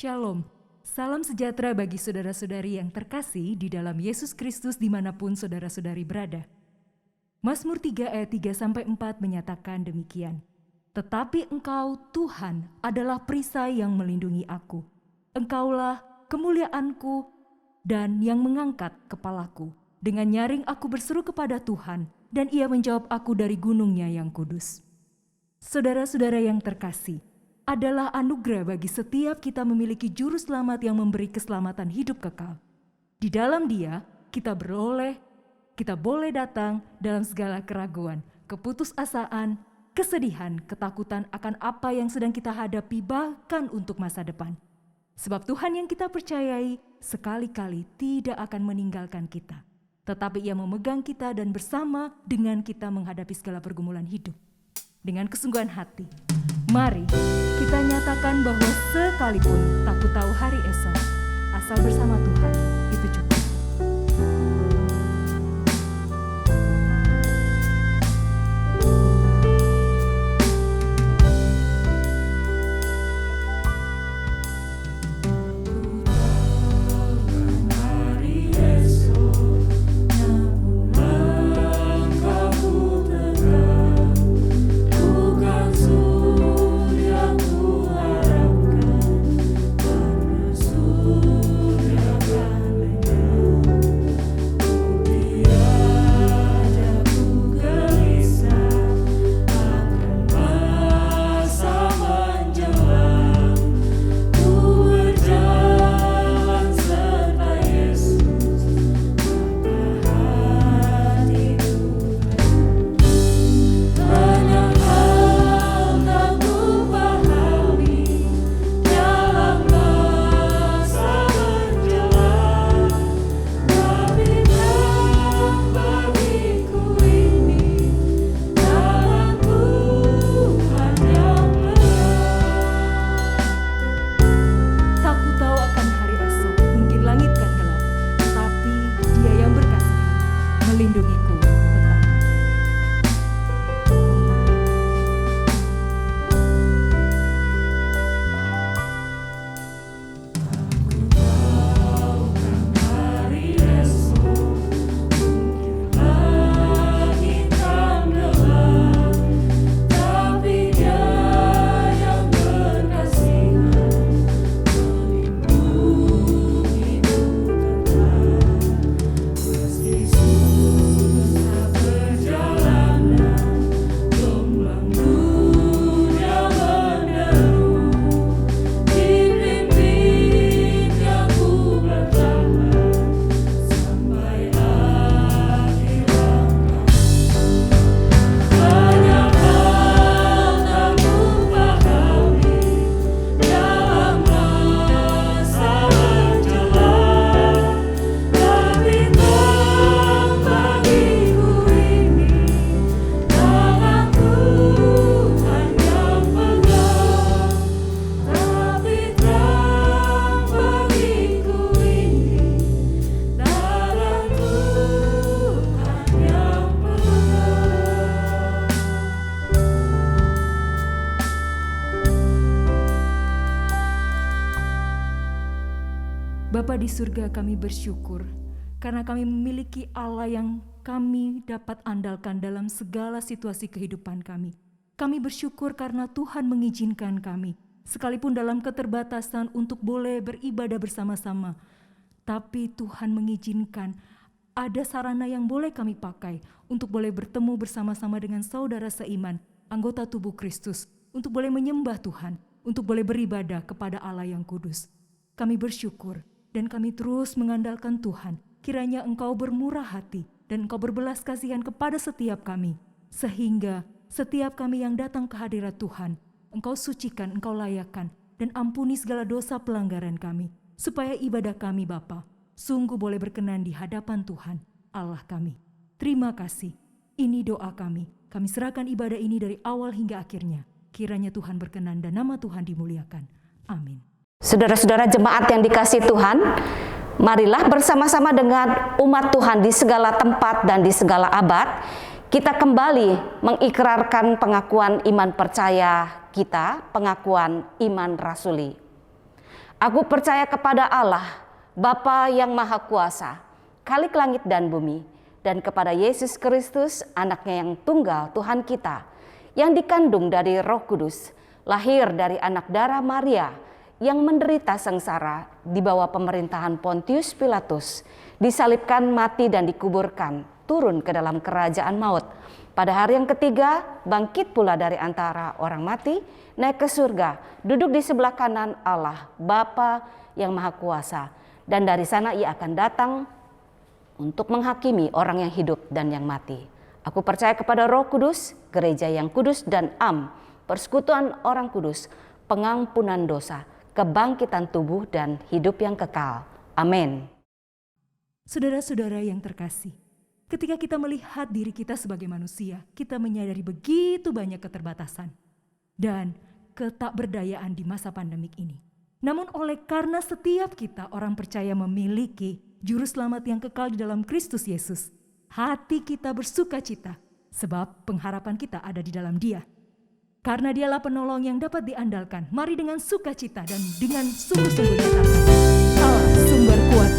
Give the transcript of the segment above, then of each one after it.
Shalom, salam sejahtera bagi saudara-saudari yang terkasih di dalam Yesus Kristus dimanapun saudara-saudari berada. Mazmur 3 ayat 3-4 menyatakan demikian. Tetapi Engkau, Tuhan, adalah perisai yang melindungi aku. Engkaulah kemuliaanku dan yang mengangkat kepalaku. Dengan nyaring aku berseru kepada Tuhan, dan Ia menjawab aku dari gunungnya yang kudus. Saudara-saudara yang terkasih, adalah anugerah bagi setiap kita memiliki juru selamat yang memberi keselamatan hidup kekal. Di dalam Dia, kita boleh datang dalam segala keraguan, keputusasaan, kesedihan, ketakutan akan apa yang sedang kita hadapi, bahkan untuk masa depan. Sebab Tuhan yang kita percayai sekali-kali tidak akan meninggalkan kita, tetapi Ia memegang kita dan bersama dengan kita menghadapi segala pergumulan hidup. Dengan kesungguhan hati, mari kita nyatakan bahwa sekalipun tak ku tahu hari esok, asal bersama Tuhan itu cukup. Melindungiku tetap. Bapa di surga, kami bersyukur karena kami memiliki Allah yang kami dapat andalkan dalam segala situasi kehidupan kami. Kami bersyukur karena Tuhan mengizinkan kami, sekalipun dalam keterbatasan, untuk boleh beribadah bersama-sama. Tapi Tuhan mengizinkan ada sarana yang boleh kami pakai untuk boleh bertemu bersama-sama dengan saudara seiman, anggota tubuh Kristus, untuk boleh menyembah Tuhan, untuk boleh beribadah kepada Allah yang kudus. Kami bersyukur dan kami terus mengandalkan Tuhan. Kiranya Engkau bermurah hati dan Engkau berbelas kasihan kepada setiap kami, sehingga setiap kami yang datang ke hadirat Tuhan, Engkau sucikan, Engkau layakkan, dan ampuni segala dosa pelanggaran kami, supaya ibadah kami Bapa sungguh boleh berkenan di hadapan Tuhan, Allah kami. Terima kasih. Ini doa kami. Kami serahkan ibadah ini dari awal hingga akhirnya. Kiranya Tuhan berkenan dan nama Tuhan dimuliakan. Amin. Saudara-saudara jemaat yang dikasihi Tuhan, marilah bersama-sama dengan umat Tuhan di segala tempat dan di segala abad, kita kembali mengikrarkan pengakuan iman percaya kita, pengakuan iman rasuli. Aku percaya kepada Allah, Bapa yang Maha Kuasa, Khalik langit dan bumi, dan kepada Yesus Kristus, anaknya yang tunggal Tuhan kita, yang dikandung dari Roh Kudus, lahir dari anak darah Maria, yang menderita sengsara di bawah pemerintahan Pontius Pilatus, disalibkan, mati dan dikuburkan, turun ke dalam kerajaan maut. Pada hari yang ketiga, bangkit pula dari antara orang mati, naik ke surga, duduk di sebelah kanan Allah, Bapa yang Maha Kuasa. Dan dari sana ia akan datang untuk menghakimi orang yang hidup dan yang mati. Aku percaya kepada Roh Kudus, gereja yang kudus dan persekutuan orang kudus, pengampunan dosa, kebangkitan tubuh dan hidup yang kekal. Amin. Saudara-saudara yang terkasih, ketika kita melihat diri kita sebagai manusia, kita menyadari begitu banyak keterbatasan dan ketakberdayaan di masa pandemik ini. Namun karena setiap kita orang percaya memiliki juru selamat yang kekal di dalam Kristus Yesus, hati kita bersuka cita sebab pengharapan kita ada di dalam Dia. Karena Dialah penolong yang dapat diandalkan, mari dengan sukacita dan dengan sungguh-sungguh nyatakan, Allah sumber kuat.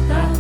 Tak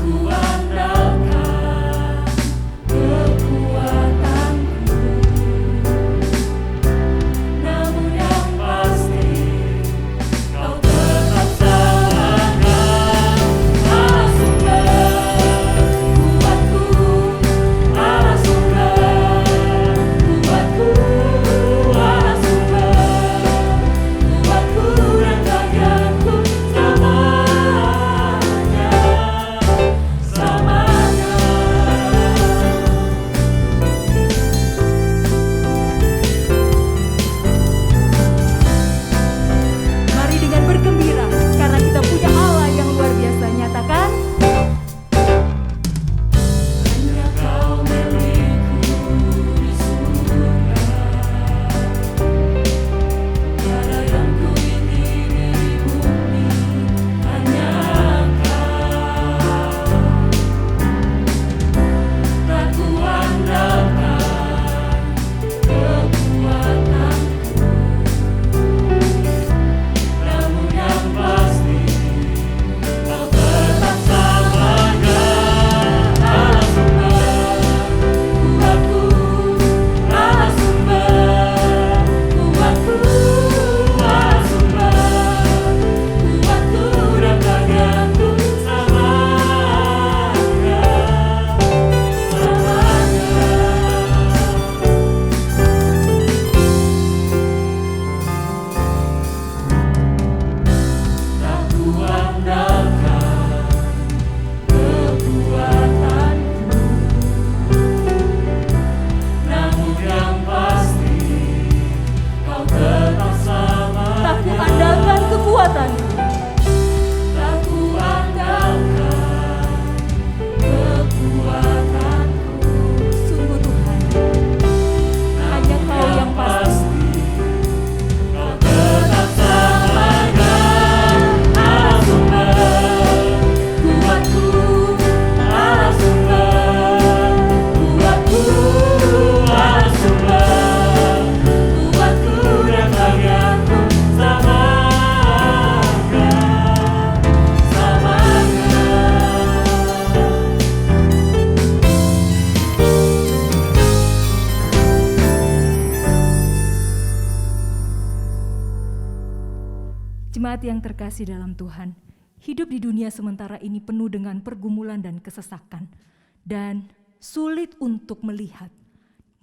Jemaat yang terkasih dalam Tuhan, hidup di dunia sementara ini penuh dengan pergumulan dan kesesakan, dan sulit untuk melihat,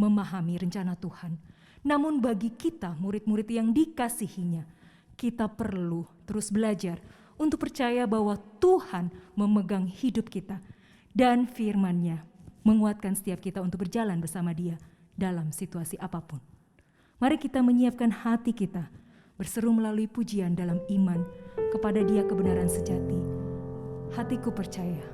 memahami rencana Tuhan. Namun bagi kita, murid-murid yang dikasihinya, kita perlu terus belajar untuk percaya bahwa Tuhan memegang hidup kita, dan firman-Nya menguatkan setiap kita untuk berjalan bersama Dia dalam situasi apapun. Mari kita menyiapkan hati kita, berseru melalui pujian dalam iman kepada Dia kebenaran sejati. Hatiku percaya.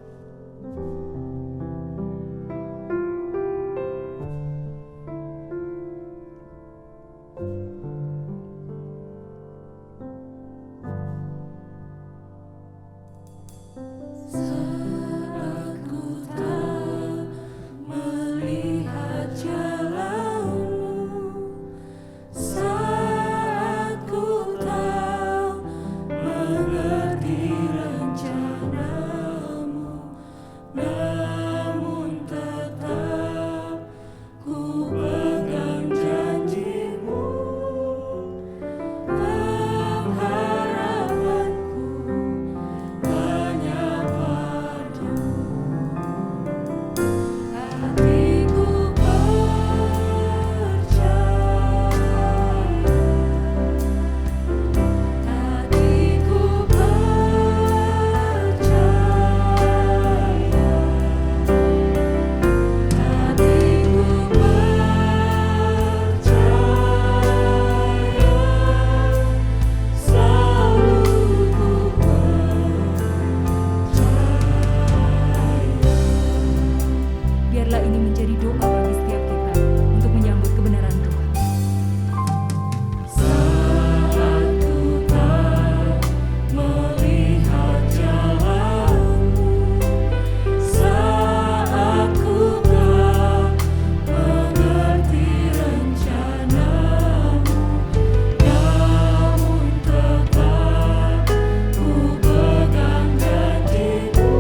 Biarlah ini menjadi doa bagi setiap kita untuk menyambut kebenaran Tuhan. Saat ku tak melihat jalanmu, saat ku tak mengerti rencanamu, namun tetap ku pegang janjimu.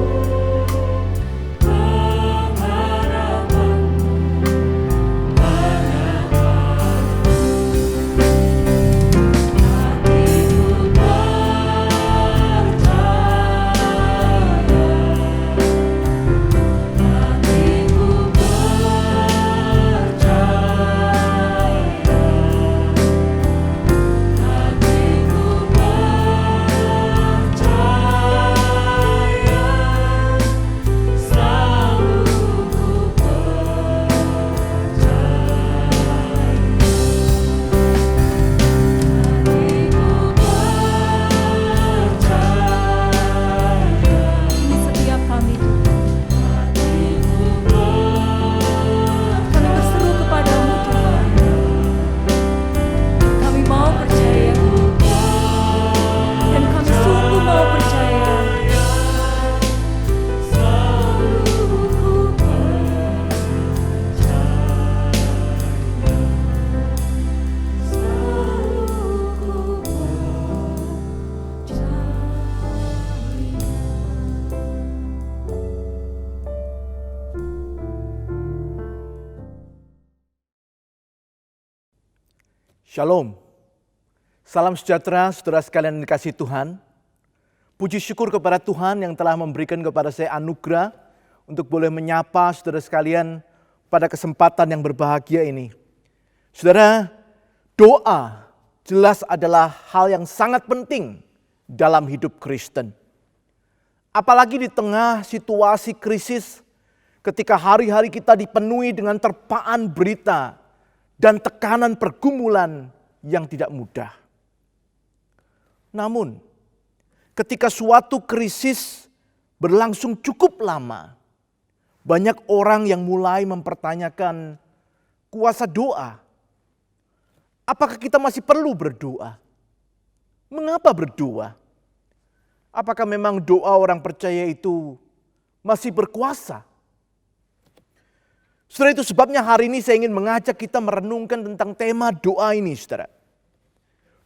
Ini setiap kami, kami berseru kepadamu Tuhan. Kami mau percaya, dan kami sungguh mau percaya. Shalom, salam sejahtera saudara sekalian yang dikasihi Tuhan. Puji syukur kepada Tuhan yang telah memberikan kepada saya anugerah untuk boleh menyapa saudara sekalian pada kesempatan yang berbahagia ini. Saudara, doa jelas adalah hal yang sangat penting dalam hidup Kristen. Apalagi di tengah situasi krisis ketika hari-hari kita dipenuhi dengan terpaan berita dan tekanan pergumulan yang tidak mudah. Namun, ketika suatu krisis berlangsung cukup lama, banyak orang yang mulai mempertanyakan kuasa doa. Apakah kita masih perlu berdoa? Mengapa berdoa? Apakah memang doa orang percaya itu masih berkuasa? Saudara, itu sebabnya hari ini saya ingin mengajak kita merenungkan tentang tema doa ini, saudara.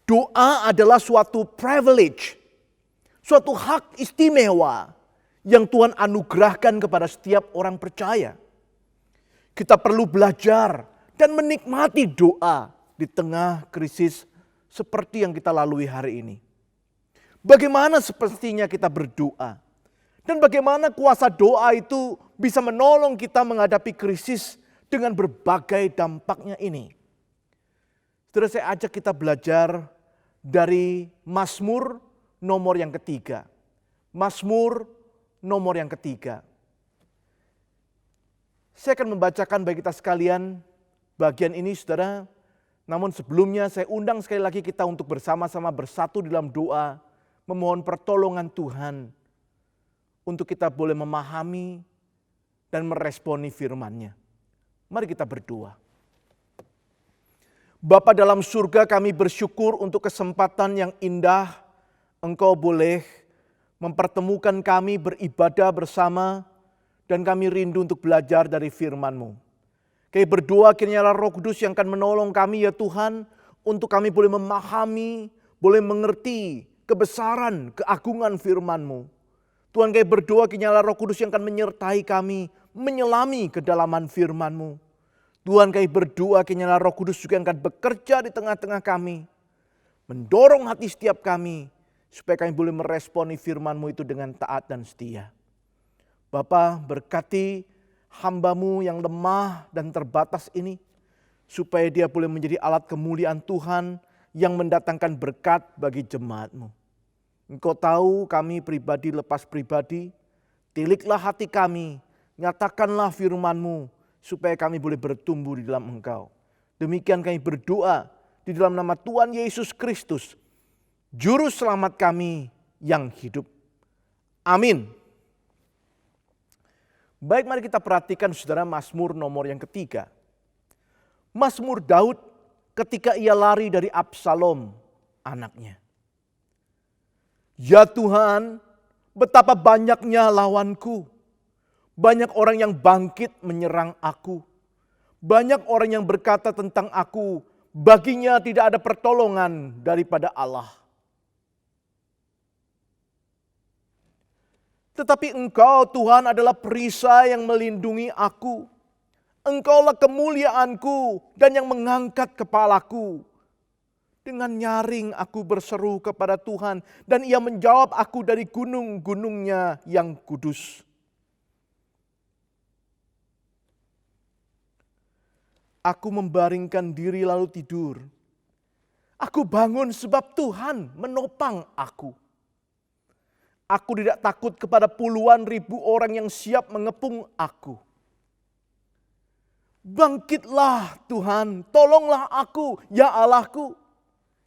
Doa adalah suatu privilege, suatu hak istimewa yang Tuhan anugerahkan kepada setiap orang percaya. Kita perlu belajar dan menikmati doa di tengah krisis seperti yang kita lalui hari ini. Bagaimana sepertinya kita berdoa. Dan bagaimana kuasa doa itu bisa menolong kita menghadapi krisis dengan berbagai dampaknya ini. Saudara, saya ajak kita belajar dari Mazmur nomor yang ketiga. Mazmur nomor yang ketiga. Saya akan membacakan bagi kita sekalian bagian ini, saudara. Namun sebelumnya saya undang sekali lagi kita untuk bersama-sama bersatu dalam doa, memohon pertolongan Tuhan untuk kita boleh memahami dan meresponi firman-Nya. Mari kita berdoa. Bapa dalam surga, kami bersyukur untuk kesempatan yang indah Engkau boleh mempertemukan kami beribadah bersama, dan kami rindu untuk belajar dari firman-Mu. Kami berdoa kiranya Roh Kudus yang akan menolong kami ya Tuhan, untuk kami boleh memahami, boleh mengerti kebesaran, keagungan firman-Mu. Tuhan, kami berdoa kiranya Roh Kudus yang akan menyertai kami, menyelami kedalaman firman-Mu. Tuhan, kami berdoa kiranya Roh Kudus juga akan bekerja di tengah-tengah kami, mendorong hati setiap kami, supaya kami boleh meresponi firman-Mu itu dengan taat dan setia. Bapa, berkati hamba-Mu yang lemah dan terbatas ini, supaya dia boleh menjadi alat kemuliaan Tuhan yang mendatangkan berkat bagi jemaat-Mu. Engkau tahu kami pribadi lepas pribadi, tiliklah hati kami, nyatakanlah firman-Mu, supaya kami boleh bertumbuh di dalam Engkau. Demikian kami berdoa di dalam nama Tuhan Yesus Kristus, Juru Selamat kami yang hidup. Amin. Baik, mari kita perhatikan saudara Mazmur nomor yang ketiga. Mazmur Daud ketika ia lari dari Absalom anaknya. Ya Tuhan, betapa banyaknya lawanku. Banyak orang yang bangkit menyerang aku. Banyak orang yang berkata tentang aku, baginya tidak ada pertolongan daripada Allah. Tetapi Engkau Tuhan adalah perisai yang melindungi aku. Engkaulah kemuliaanku dan yang mengangkat kepalaku. Dengan nyaring aku berseru kepada Tuhan, dan Ia menjawab aku dari gunung-gunungnya yang kudus. Aku membaringkan diri lalu tidur. Aku bangun sebab Tuhan menopang aku. Aku tidak takut kepada puluhan ribu orang yang siap mengepung aku. Bangkitlah Tuhan, tolonglah aku, ya Allahku.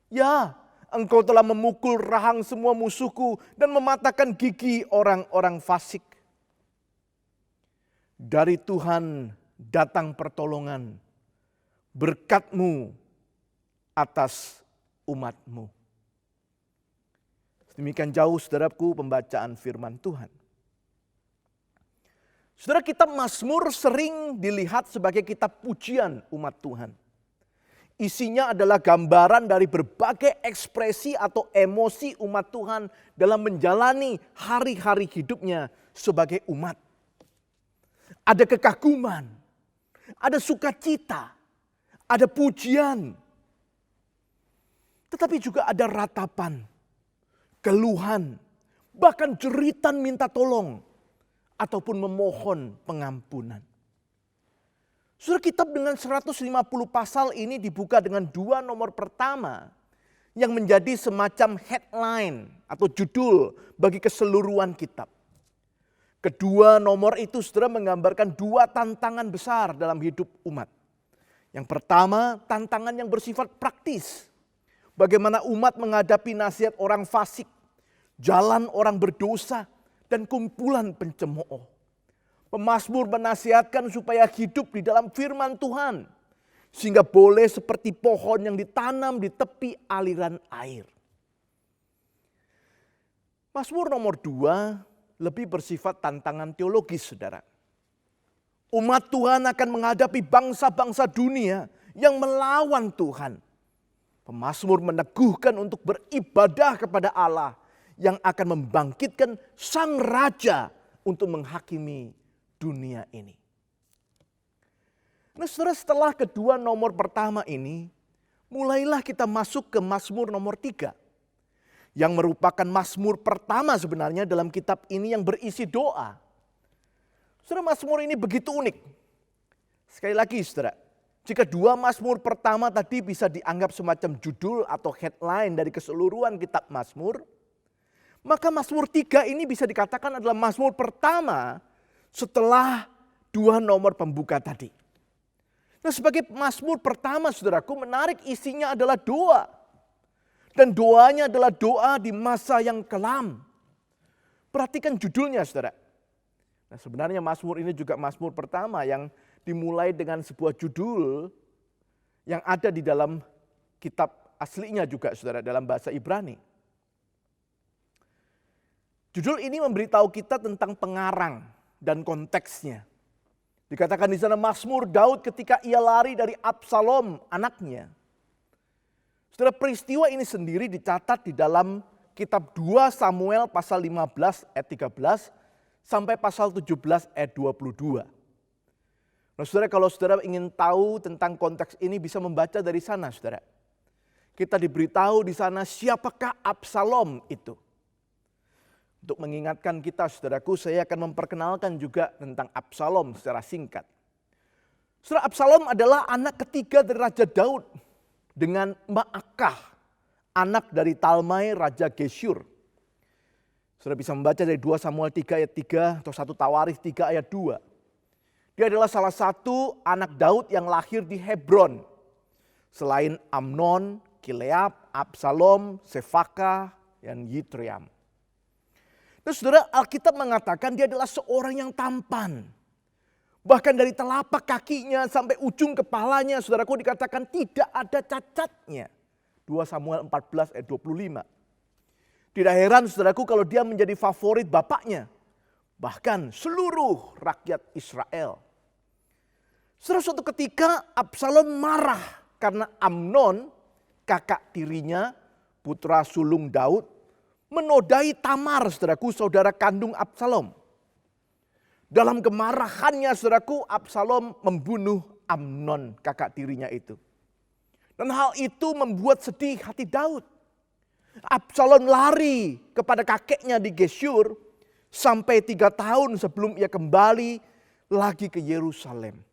Ya, Engkau telah memukul rahang semua musuhku dan mematahkan gigi orang-orang fasik. Dari Tuhan datang pertolongan, berkat-Mu atas umat-Mu. Demikian jauh saudaraku pembacaan firman Tuhan. Saudara, kitab Mazmur sering dilihat sebagai kitab pujian umat Tuhan. Isinya adalah gambaran dari berbagai ekspresi atau emosi umat Tuhan dalam menjalani hari-hari hidupnya sebagai umat. Ada kekaguman, ada sukacita, ada pujian. Tetapi juga ada ratapan, keluhan, bahkan jeritan minta tolong, ataupun memohon pengampunan. Saudara, kitab dengan 150 pasal ini dibuka dengan dua nomor pertama yang menjadi semacam headline atau judul bagi keseluruhan kitab. Kedua nomor itu saudara menggambarkan dua tantangan besar dalam hidup umat. Yang pertama, tantangan yang bersifat praktis. Bagaimana umat menghadapi nasihat orang fasik, jalan orang berdosa, dan kumpulan pencemooh. Pemazmur menasihatkan supaya hidup di dalam firman Tuhan, sehingga boleh seperti pohon yang ditanam di tepi aliran air. Mazmur nomor 2 lebih bersifat tantangan teologis, saudara. Umat Tuhan akan menghadapi bangsa-bangsa dunia yang melawan Tuhan. Pemazmur meneguhkan untuk beribadah kepada Allah yang akan membangkitkan sang raja untuk menghakimi dunia ini. Nah, saudara, setelah kedua nomor pertama ini, mulailah kita masuk ke Mazmur nomor 3. yang merupakan mazmur pertama sebenarnya dalam kitab ini yang berisi doa. Saudara, mazmur ini begitu unik. Sekali lagi saudara, jika dua mazmur pertama tadi bisa dianggap semacam judul atau headline dari keseluruhan kitab mazmur, maka mazmur 3 ini bisa dikatakan adalah mazmur pertama setelah dua nomor pembuka tadi. Nah, sebagai mazmur pertama saudaraku, menarik isinya adalah doa. Dan doanya adalah doa di masa yang kelam. Perhatikan judulnya saudara. Nah, sebenarnya mazmur ini juga mazmur pertama yang dimulai dengan sebuah judul yang ada di dalam kitab aslinya juga saudara, dalam bahasa Ibrani. Judul ini memberitahu kita tentang pengarang dan konteksnya. Dikatakan di sana mazmur Daud ketika ia lari dari Absalom anaknya. Saudara, peristiwa ini sendiri dicatat di dalam kitab 2 Samuel pasal 15 ayat 13 sampai pasal 17 ayat 22. Nah saudara, kalau saudara ingin tahu tentang konteks ini bisa membaca dari sana saudara. Kita diberitahu di sana siapakah Absalom itu. Untuk mengingatkan kita saudaraku, saya akan memperkenalkan juga tentang Absalom secara singkat. Saudara, Absalom adalah anak ketiga dari Raja Daud dengan Maakah, anak dari Talmai Raja Geshur. Saudara bisa membaca dari 2 Samuel 3 ayat 3 atau 1 Tawarikh 3 ayat 2. Dia adalah salah satu anak Daud yang lahir di Hebron. Selain Amnon, Kileab, Absalom, Sefaka, dan Yitream. Nah saudara, Alkitab mengatakan dia adalah seorang yang tampan. Bahkan dari telapak kakinya sampai ujung kepalanya, saudaraku, dikatakan tidak ada cacatnya. 2 Samuel 14 ayat 25. Tidak heran saudaraku kalau dia menjadi favorit bapaknya. Bahkan seluruh rakyat Israel. Saudara, suatu ketika Absalom marah karena Amnon, kakak tirinya, putra sulung Daud, menodai Tamar, saudaraku, saudara kandung Absalom. Dalam kemarahannya, saudaraku, Absalom membunuh Amnon, kakak tirinya itu. Dan hal itu membuat sedih hati Daud. Absalom lari kepada kakeknya di Geshur sampai 3 tahun sebelum ia kembali lagi ke Yerusalem.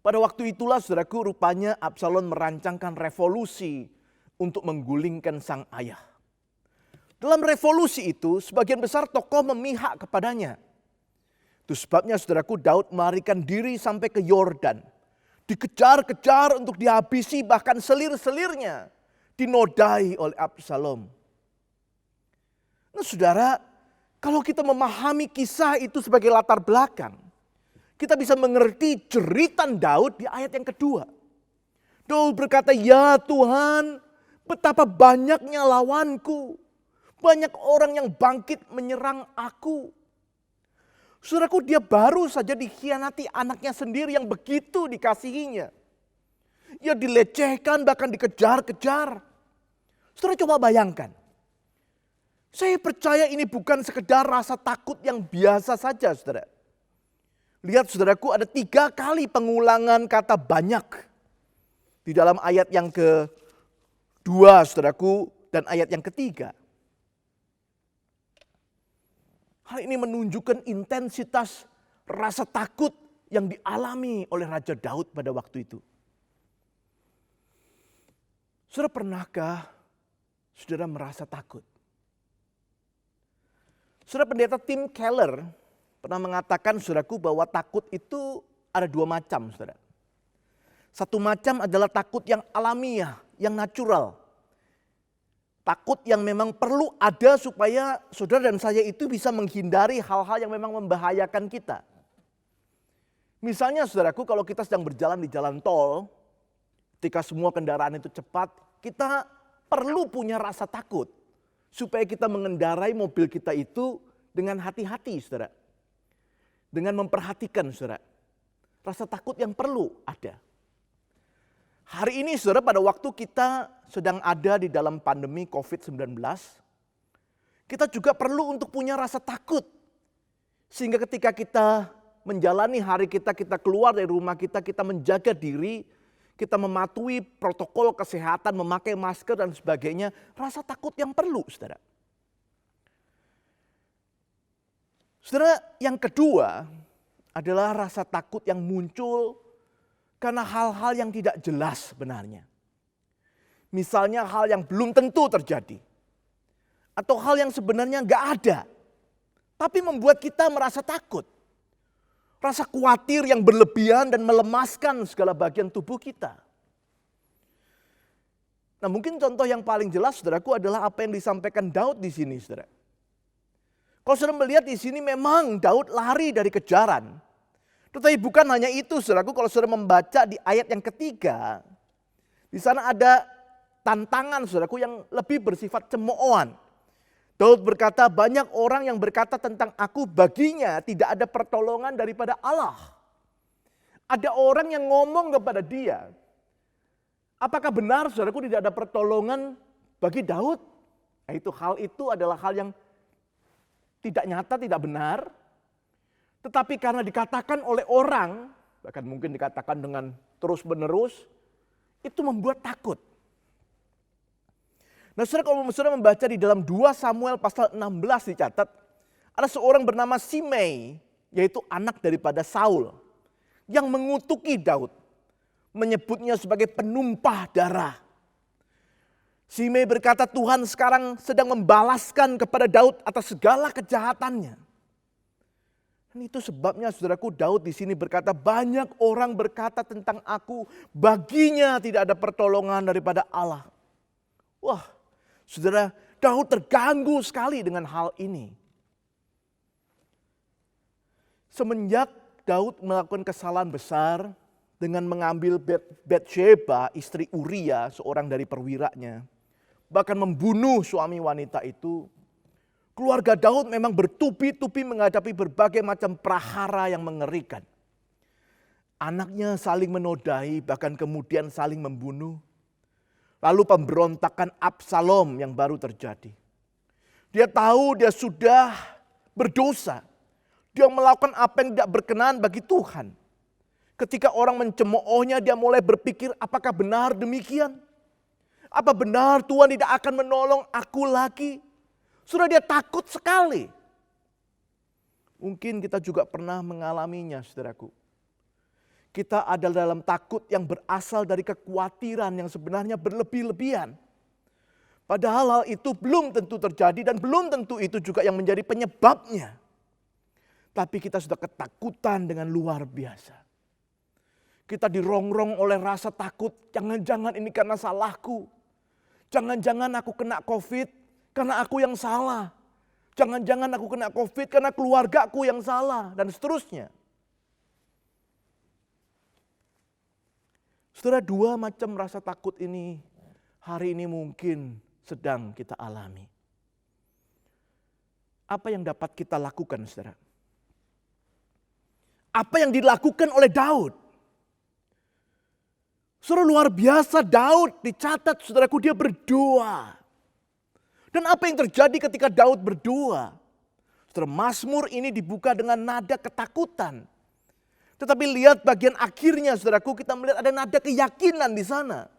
Pada waktu itulah, saudaraku, rupanya Absalom merancangkan revolusi untuk menggulingkan sang ayah. Dalam revolusi itu, sebagian besar tokoh memihak kepadanya. Itu sebabnya saudaraku, Daud melarikan diri sampai ke Yordan. Dikejar-kejar untuk dihabisi, bahkan selir-selirnya dinodai oleh Absalom. Nah saudara, kalau kita memahami kisah itu sebagai latar belakang, kita bisa mengerti jeritan Daud di ayat yang kedua. Daud berkata, "Ya Tuhan, betapa banyaknya lawanku. Banyak orang yang bangkit menyerang aku." Saudaraku, dia baru saja dikhianati anaknya sendiri yang begitu dikasihinya. Ia dilecehkan, bahkan dikejar-kejar. Saudara coba bayangkan. Saya percaya ini bukan sekedar rasa takut yang biasa saja, saudara. Lihat saudaraku, ada 3 kali pengulangan kata banyak. Di dalam ayat yang kedua, saudaraku, dan ayat yang ketiga. Hal ini menunjukkan intensitas rasa takut yang dialami oleh Raja Daud pada waktu itu. Saudara, pernahkah saudara merasa takut? Saudara, pendeta Tim Keller pernah mengatakan, saudaraku, bahwa takut itu ada 2 macam, saudara. Satu macam adalah takut yang alamiah, yang natural. Takut yang memang perlu ada supaya saudara dan saya itu bisa menghindari hal-hal yang memang membahayakan kita. Misalnya saudaraku, kalau kita sedang berjalan di jalan tol, ketika semua kendaraan itu cepat, kita perlu punya rasa takut. Supaya kita mengendarai mobil kita itu dengan hati-hati, saudara. Dengan memperhatikan, saudara. Rasa takut yang perlu ada. Hari ini saudara, pada waktu kita sedang ada di dalam pandemi COVID-19, kita juga perlu untuk punya rasa takut. Sehingga ketika kita menjalani hari kita, kita keluar dari rumah kita menjaga diri, kita mematuhi protokol kesehatan, memakai masker dan sebagainya, rasa takut yang perlu, saudara. Saudara, yang kedua adalah rasa takut yang muncul karena hal-hal yang tidak jelas sebenarnya. Misalnya hal yang belum tentu terjadi. Atau hal yang sebenarnya nggak ada. Tapi membuat kita merasa takut. Rasa khawatir yang berlebihan dan melemaskan segala bagian tubuh kita. Nah, mungkin contoh yang paling jelas, saudaraku, adalah apa yang disampaikan Daud di sini, saudara. Kalau saudara melihat di sini memang Daud lari dari kejaran. Tetapi bukan hanya itu, saudaraku, kalau saudara membaca di ayat yang ketiga, di sana ada tantangan, saudaraku, yang lebih bersifat cemoohan. Daud berkata, banyak orang yang berkata tentang aku, baginya tidak ada pertolongan daripada Allah. Ada orang yang ngomong kepada dia, apakah benar, saudaraku, tidak ada pertolongan bagi Daud? Nah, hal itu adalah hal yang tidak nyata, tidak benar. Tetapi karena dikatakan oleh orang, bahkan mungkin dikatakan dengan terus menerus, itu membuat takut. Nah, saudara, kalau saudara membaca di dalam 2 Samuel pasal 16 dicatat, ada seorang bernama Simei, yaitu anak daripada Saul, yang mengutuki Daud, menyebutnya sebagai penumpah darah. Simei berkata, Tuhan sekarang sedang membalaskan kepada Daud atas segala kejahatannya. Dan itu sebabnya, saudaraku, Daud di sini berkata, banyak orang berkata tentang aku, baginya tidak ada pertolongan daripada Allah. Wah, saudara, Daud terganggu sekali dengan hal ini. Semenjak Daud melakukan kesalahan besar dengan mengambil Batsheba, istri Uria, seorang dari perwiranya, bahkan membunuh suami wanita itu, keluarga Daud memang bertubi-tubi menghadapi berbagai macam prahara yang mengerikan. Anaknya saling menodai, bahkan kemudian saling membunuh. Lalu pemberontakan Absalom yang baru terjadi. Dia tahu dia sudah berdosa. Dia melakukan apa yang tidak berkenan bagi Tuhan. Ketika orang mencemoohnya, dia mulai berpikir, apakah benar demikian? Apa benar Tuhan tidak akan menolong aku lagi? Sudah dia takut sekali. Mungkin kita juga pernah mengalaminya, saudaraku. Kita ada dalam takut yang berasal dari kekhawatiran yang sebenarnya berlebih-lebihan. Padahal hal itu belum tentu terjadi dan belum tentu itu juga yang menjadi penyebabnya. Tapi kita sudah ketakutan dengan luar biasa. Kita dirongrong oleh rasa takut, jangan-jangan ini karena salahku. Jangan-jangan aku kena COVID karena aku yang salah. Jangan-jangan aku kena COVID karena keluargaku yang salah, dan seterusnya. Saudara, 2 macam rasa takut ini hari ini mungkin sedang kita alami. Apa yang dapat kita lakukan, saudara? Apa yang dilakukan oleh Daud? Saudara, luar biasa, Daud dicatat, saudaraku, dia berdoa. Dan apa yang terjadi ketika Daud berdoa? Saudara, Mazmur ini dibuka dengan nada ketakutan. Tetapi lihat bagian akhirnya, saudaraku, kita melihat ada nada keyakinan di sana.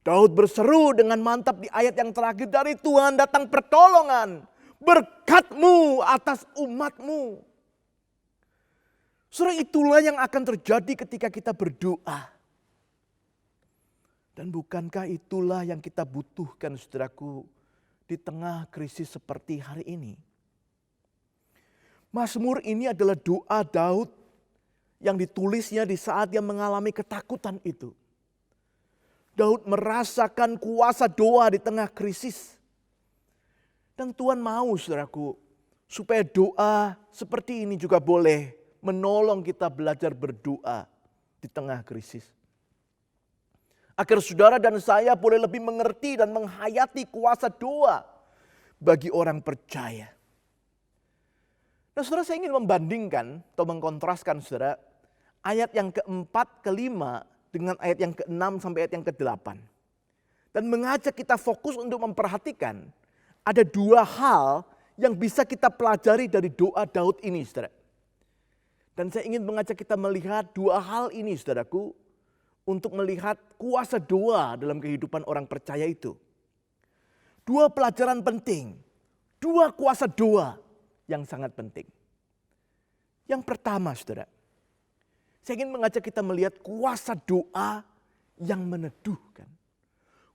Daud berseru dengan mantap di ayat yang terakhir, dari Tuhan datang pertolongan, berkat-Mu atas umat-Mu. Saudara, itulah yang akan terjadi ketika kita berdoa. Dan bukankah itulah yang kita butuhkan, saudaraku, di tengah krisis seperti hari ini? Mazmur ini adalah doa Daud yang ditulisnya di saat dia mengalami ketakutan itu. Daud merasakan kuasa doa di tengah krisis. Dan Tuhan mau, saudaraku, supaya doa seperti ini juga boleh menolong kita belajar berdoa di tengah krisis. Agar saudara dan saya boleh lebih mengerti dan menghayati kuasa doa bagi orang percaya. Nah, saudara, saya ingin membandingkan atau mengkontraskan, saudara, ayat yang keempat, kelima dengan ayat yang ke-6 sampai ayat yang ke-8. Dan mengajak kita fokus untuk memperhatikan ada 2 hal yang bisa kita pelajari dari doa Daud ini, saudara. Dan saya ingin mengajak kita melihat 2 hal ini, saudaraku, untuk melihat kuasa doa dalam kehidupan orang percaya itu. Dua pelajaran penting, dua kuasa doa yang sangat penting. Yang pertama, saudara, saya ingin mengajak kita melihat kuasa doa yang meneduhkan.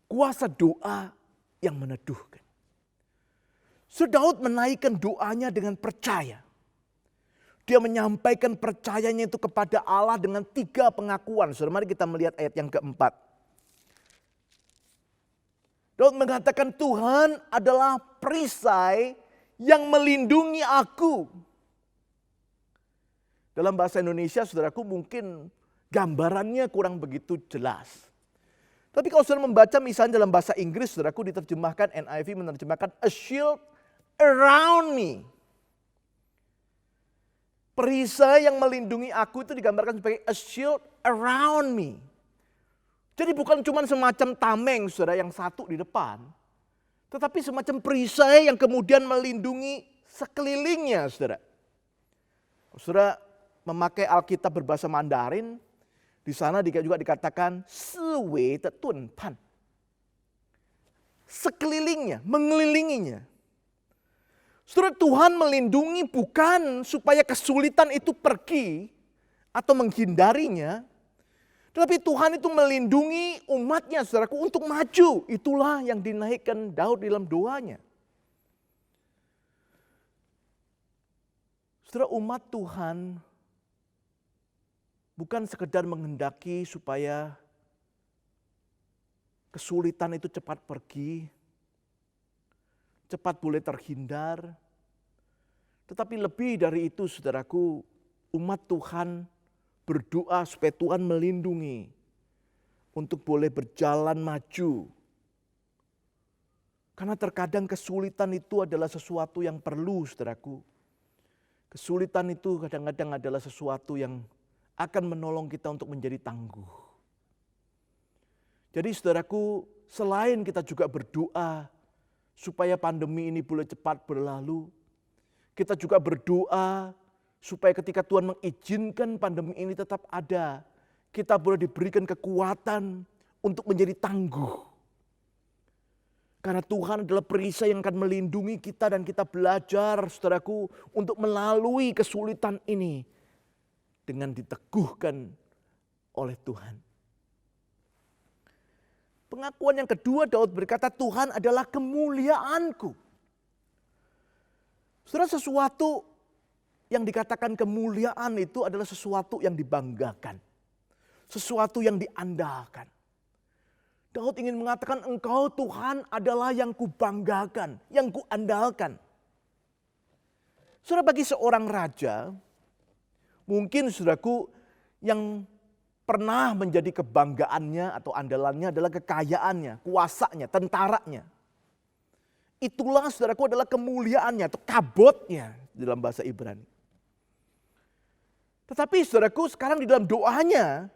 Kuasa doa yang meneduhkan. Daud menaikkan doanya dengan percaya. Dia menyampaikan percayanya itu kepada Allah dengan 3 pengakuan. Saudara, mari kita melihat ayat yang keempat. Daud mengatakan, Tuhan adalah perisai yang melindungi aku. Dalam bahasa Indonesia, saudaraku, mungkin gambarannya kurang begitu jelas. Tapi kalau saudara membaca misalnya dalam bahasa Inggris, saudaraku, diterjemahkan, NIV menerjemahkan a shield around me. Perisai yang melindungi aku itu digambarkan sebagai a shield around me. Jadi bukan cuma semacam tameng, saudara, yang satu di depan. Tetapi semacam perisai yang kemudian melindungi sekelilingnya, saudara. Saudara memakai Alkitab berbahasa Mandarin, di sana juga dikatakan siwei tetun pan. Sekelilingnya, mengelilinginya. Saudara, Tuhan melindungi bukan supaya kesulitan itu pergi atau menghindarinya. Tetapi Tuhan itu melindungi umatnya, saudaraku, untuk maju. Itulah yang dinaikkan Daud dalam doanya. Saudara, umat Tuhan bukan sekedar menghendaki supaya kesulitan itu cepat pergi, cepat boleh terhindar. Tetapi lebih dari itu, saudaraku, umat Tuhan berdoa supaya Tuhan melindungi untuk boleh berjalan maju. Karena terkadang kesulitan itu adalah sesuatu yang perlu, saudaraku. Kesulitan itu kadang-kadang adalah sesuatu yang akan menolong kita untuk menjadi tangguh. Jadi saudaraku, selain kita juga berdoa supaya pandemi ini boleh cepat berlalu, kita juga berdoa supaya ketika Tuhan mengizinkan pandemi ini tetap ada, kita boleh diberikan kekuatan untuk menjadi tangguh. Karena Tuhan adalah perisai yang akan melindungi kita dan kita belajar, saudaraku, untuk melalui kesulitan ini dengan diteguhkan oleh Tuhan. Pengakuan yang kedua, Daud berkata, Tuhan adalah kemuliaanku. Saudara, sesuatu yang dikatakan kemuliaan itu adalah sesuatu yang dibanggakan. Sesuatu yang diandalkan. Daud ingin mengatakan, Engkau Tuhan adalah yang kubanggakan, yang kuandalkan. Saudara, bagi seorang raja, mungkin saudaraku yang pernah menjadi kebanggaannya atau andalannya adalah kekayaannya, kuasanya, tentaranya. Itulah saudaraku adalah kemuliaannya atau kabotnya dalam bahasa Ibrani. Tetapi saudaraku sekarang di dalam doanya,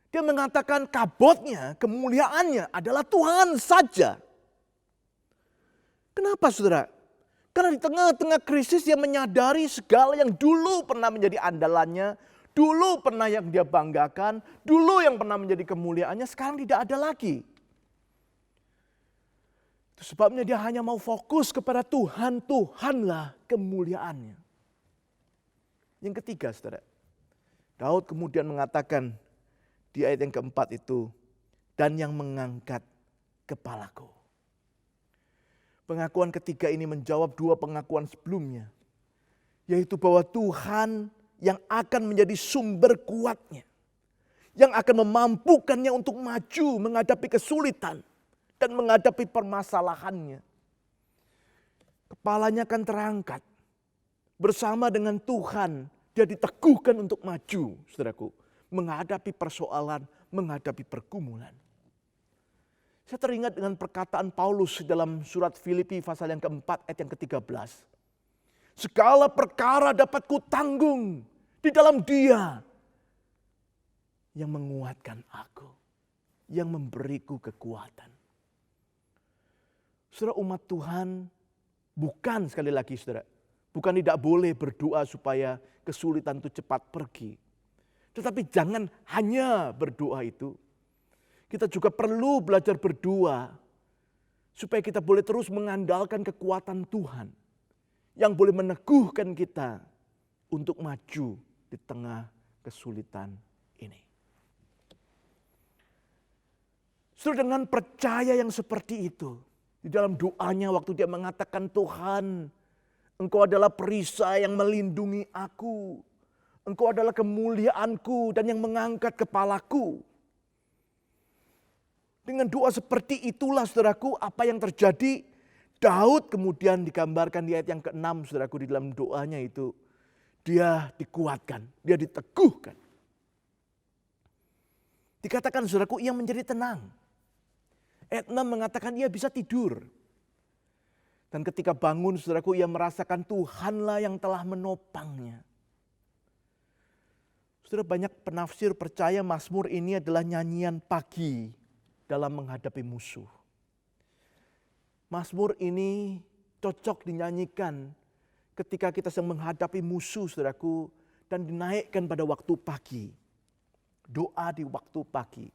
dia mengatakan kabotnya, kemuliaannya adalah Tuhan saja. Kenapa saudara? Karena di tengah-tengah krisis dia menyadari segala yang dulu pernah menjadi andalannya, dulu pernah yang dia banggakan, dulu yang pernah menjadi kemuliaannya, sekarang tidak ada lagi. Itu sebabnya dia hanya mau fokus kepada Tuhan, Tuhanlah kemuliaannya. Yang ketiga, saudara, Daud kemudian mengatakan di ayat yang keempat itu, dan yang mengangkat kepalaku. Pengakuan ketiga ini menjawab 2 pengakuan sebelumnya, yaitu bahwa Tuhan yang akan menjadi sumber kuatnya, yang akan memampukannya untuk maju menghadapi kesulitan dan menghadapi permasalahannya. Kepalanya akan terangkat bersama dengan Tuhan, dia diteguhkan untuk maju, saudaraku, menghadapi persoalan, menghadapi pergumulan. Saya teringat dengan perkataan Paulus dalam surat Filipi pasal yang keempat ayat yang ke-13. Segala perkara dapat kutanggung di dalam Dia yang menguatkan aku, yang memberiku kekuatan. Saudara, umat Tuhan bukan, sekali lagi saudara, bukan tidak boleh berdoa supaya kesulitan itu cepat pergi. Tetapi jangan hanya berdoa itu. Kita juga perlu belajar berdoa supaya kita boleh terus mengandalkan kekuatan Tuhan yang boleh meneguhkan kita untuk maju di tengah kesulitan ini. Saudara, dengan percaya yang seperti itu, di dalam doanya waktu dia mengatakan, Tuhan, Engkau adalah perisai yang melindungi aku. Engkau adalah kemuliaanku dan yang mengangkat kepalaku. Dengan doa seperti itulah saudaraku apa yang terjadi. Daud kemudian digambarkan di ayat yang ke-6 saudaraku di dalam doanya itu. Dia dikuatkan, dia diteguhkan. Dikatakan saudaraku ia menjadi tenang. Ayat 6 mengatakan ia bisa tidur. Dan ketika bangun saudaraku ia merasakan Tuhanlah yang telah menopangnya. Saudara, banyak penafsir percaya Mazmur ini adalah nyanyian pagi dalam menghadapi musuh. Mazmur ini cocok dinyanyikan ketika kita sedang menghadapi musuh saudaraku dan dinaikkan pada waktu pagi. Doa di waktu pagi.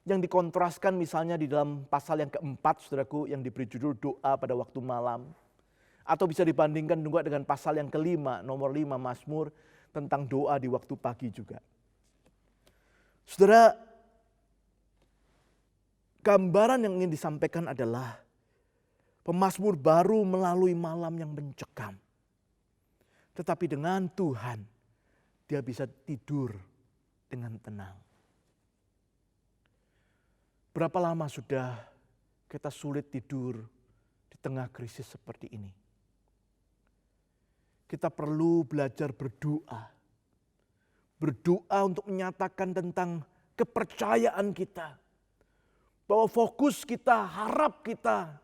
Yang dikontraskan misalnya di dalam pasal yang keempat saudaraku yang diberi judul doa pada waktu malam. Atau bisa dibandingkan juga dengan pasal yang kelima, nomor 5 Mazmur tentang doa di waktu pagi juga. Saudara, gambaran yang ingin disampaikan adalah pemazmur baru melalui malam yang mencekam. Tetapi dengan Tuhan, dia bisa tidur dengan tenang. Berapa lama sudah kita sulit tidur di tengah krisis seperti ini? Kita perlu belajar berdoa. Berdoa untuk menyatakan tentang kepercayaan kita. Bahwa fokus kita, harap kita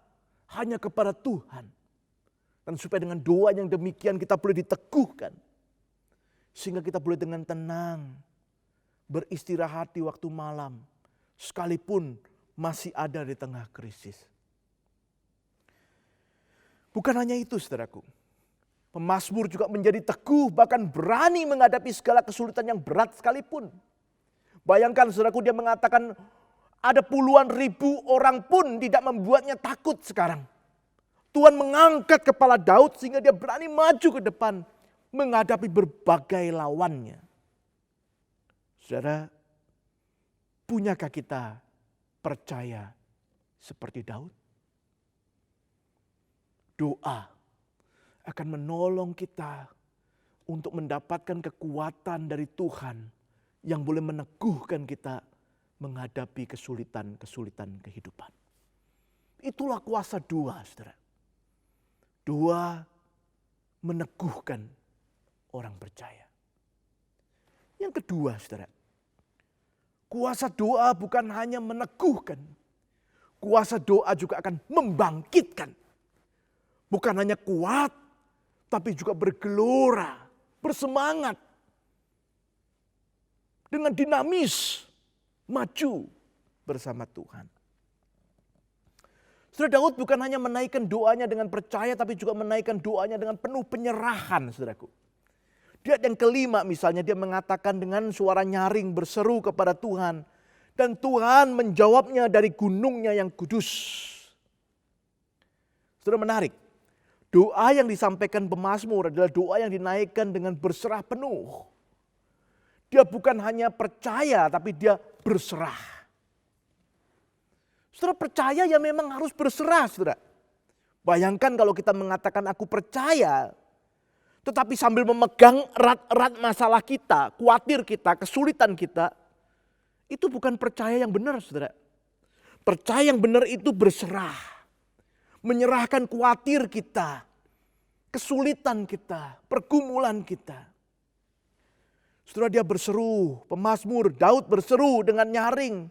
hanya kepada Tuhan. Dan supaya dengan doa yang demikian kita boleh diteguhkan. Sehingga kita boleh dengan tenang beristirahat di waktu malam. Sekalipun masih ada di tengah krisis. Bukan hanya itu saudaraku. Pemazmur juga menjadi teguh bahkan berani menghadapi segala kesulitan yang berat sekalipun. Bayangkan saudaraku dia mengatakan ada puluhan ribu orang pun tidak membuatnya takut sekarang. Tuhan mengangkat kepala Daud sehingga dia berani maju ke depan menghadapi berbagai lawannya. Saudara, punyakah kita percaya seperti Daud? Doa akan menolong kita untuk mendapatkan kekuatan dari Tuhan yang boleh meneguhkan kita menghadapi kesulitan-kesulitan kehidupan. Itulah kuasa doa, saudara. Doa meneguhkan orang percaya. Yang kedua, saudara. Kuasa doa bukan hanya meneguhkan. Kuasa doa juga akan membangkitkan. Bukan hanya kuat, tapi juga bergelora, bersemangat. Dengan dinamis, maju bersama Tuhan. Saudara, Daud bukan hanya menaikkan doanya dengan percaya, tapi juga menaikkan doanya dengan penuh penyerahan, saudaraku. Di ayat yang kelima misalnya dia mengatakan dengan suara nyaring berseru kepada Tuhan. Dan Tuhan menjawabnya dari gunungnya yang kudus. Saudara, menarik. Doa yang disampaikan pemazmur adalah doa yang dinaikkan dengan berserah penuh. Dia bukan hanya percaya tapi dia berserah. Saudara, percaya ya memang harus berserah, saudara. Bayangkan kalau kita mengatakan aku percaya, tetapi sambil memegang erat-erat masalah kita, khawatir kita, kesulitan kita, itu bukan percaya yang benar, saudara. Percaya yang benar itu berserah. Menyerahkan khawatir kita, kesulitan kita, pergumulan kita. Saudara, dia berseru, pemazmur Daud berseru dengan nyaring.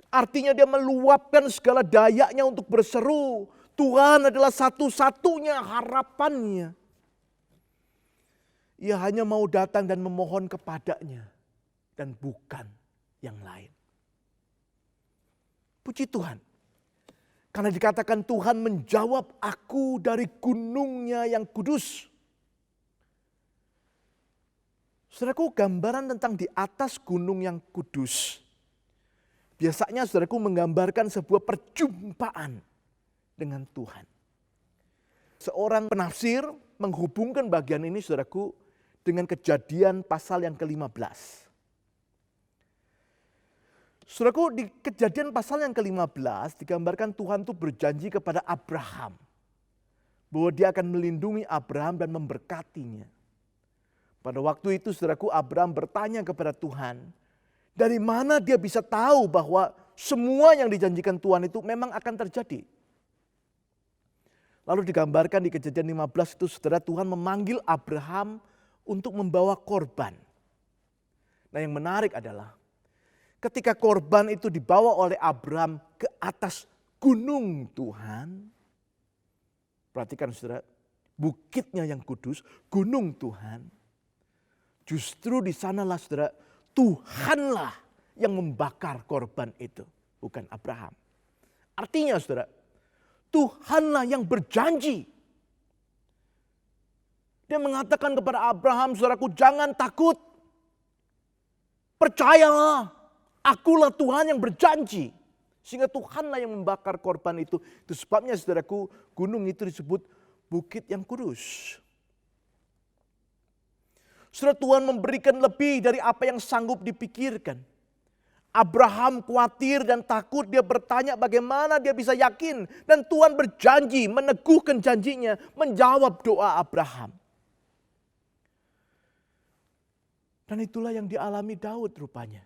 Artinya dia meluapkan segala dayanya untuk berseru. Tuhan adalah satu-satunya harapannya. Ia hanya mau datang dan memohon kepadanya. Dan bukan yang lain. Puji Tuhan. Karena dikatakan Tuhan menjawab aku dari gunungnya yang kudus. Saudaraku, gambaran tentang di atas gunung yang kudus. Biasanya saudaraku menggambarkan sebuah perjumpaan dengan Tuhan. Seorang penafsir menghubungkan bagian ini saudaraku dengan Kejadian pasal yang ke-15. Saudaraku, di Kejadian pasal yang ke-15 digambarkan Tuhan itu berjanji kepada Abraham bahwa dia akan melindungi Abraham dan memberkatinya. Pada waktu itu saudaraku, Abraham bertanya kepada Tuhan, dari mana dia bisa tahu bahwa semua yang dijanjikan Tuhan itu memang akan terjadi. Lalu digambarkan di Kejadian 15 itu saudara, Tuhan memanggil Abraham untuk membawa korban. Nah, yang menarik adalah ketika korban itu dibawa oleh Abraham ke atas gunung Tuhan. Perhatikan saudara, bukitnya yang kudus, gunung Tuhan. Justru di sanalah saudara, Tuhanlah yang membakar korban itu, bukan Abraham. Artinya saudara, Tuhanlah yang berjanji. Dia mengatakan kepada Abraham, saudaraku, jangan takut. Percayalah, akulah Tuhan yang berjanji. Sehingga Tuhanlah yang membakar korban itu. Itu sebabnya saudaraku, gunung itu disebut bukit yang kudus. Saudara, Tuhan memberikan lebih dari apa yang sanggup dipikirkan. Abraham khawatir dan takut, dia bertanya bagaimana dia bisa yakin. Dan Tuhan berjanji, meneguhkan janjinya, menjawab doa Abraham. Dan itulah yang dialami Daud rupanya.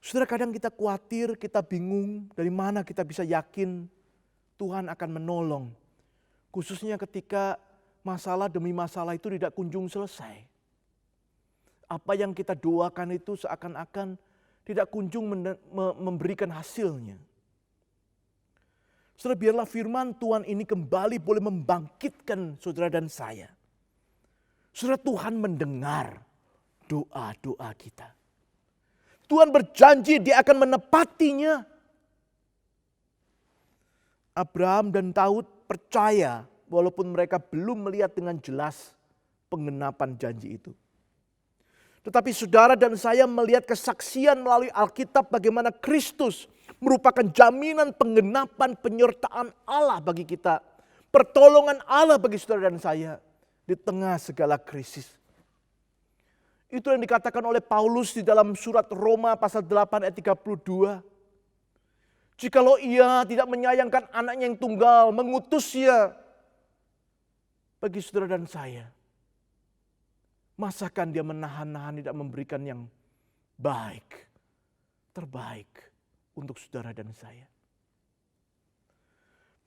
Saudara, kadang kita khawatir, kita bingung dari mana kita bisa yakin Tuhan akan menolong. Khususnya ketika masalah demi masalah itu tidak kunjung selesai. Apa yang kita doakan itu seakan-akan tidak kunjung memberikan hasilnya. Saudara, biarlah firman Tuhan ini kembali boleh membangkitkan saudara dan saya. Saudara, Tuhan mendengar doa-doa kita. Tuhan berjanji dia akan menepatinya. Abraham dan Daud percaya walaupun mereka belum melihat dengan jelas penggenapan janji itu. Tetapi saudara dan saya melihat kesaksian melalui Alkitab bagaimana Kristus merupakan jaminan penggenapan penyertaan Allah bagi kita. Pertolongan Allah bagi saudara dan saya di tengah segala krisis. Itu yang dikatakan oleh Paulus di dalam surat Roma pasal 8 ayat 32. Jikalau ia tidak menyayangkan anaknya yang tunggal, mengutusnya bagi saudara dan saya, masakan dia menahan-nahan tidak memberikan yang baik, terbaik untuk saudara dan saya.